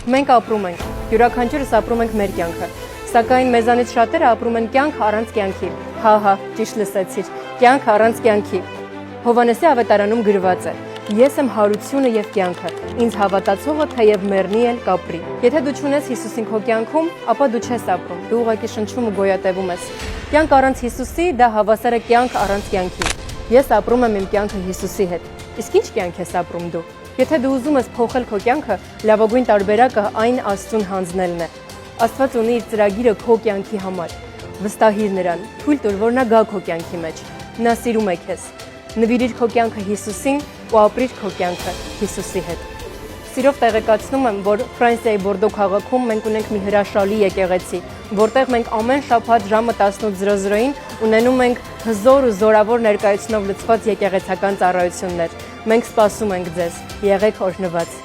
Մենք ապրում ենք, յուրաքանչյուրս ապրում ենք մեր կյանքը, սակայն մեզանից շատերը ապրում են կյանք առանց կյանքի։ Հա, ճիշտ լսեցիր, կյանք առանց կյանքի։ Հովհաննեսի ավետարանում գրված է. Ես եմ հարությունը եւ կյանքը, ինձ հավատացողը թեև մեռնի էլ կապրի։ Եթե դու չունես Հիսուսին քո կյանքում, ապա դու չես ապրում, դու ուղղակի շնչում ու գոյատևում ես։ Կյանք առանց Հիսուսի դա հավասար է կյանք առանց կյանքի։ Ես ապրում եմ իմ կյանքը Հիսուսի հետ։ Իսկ ինչ կյանք ես ապրում դու։ Եթե դու ուզում ես փոխել քո կյանքը, լավագույն տարբերակը այն Աստծուն հանձնելն է։ Աստված ունի իր ծրագիրը քո կյանքի համար։ Վստահիր նրան, թույլ տուր, որ նա գա քո կյանքի մեջ։ Նա սիրում է քեզ։ Նվիրիր քո կյանքը Հիսուսին ու ապրիր քո կյանքը Հիսուսի հետ։ Սիրով տեղեկացնում եմ, որ Ֆրանսիայի Բորդո քաղաքում մենք ունենք մի հրաշալի եկեղեցի, որտեղ մենք ամեն շաբաթ ժամը 18:00-ին ունենում ենք հզոր ու զորավոր ներկայությունով լցված եկեղեցական ծառայություններ։ Մենք սպասում ենք ձեզ։ Եղեք օրհնված։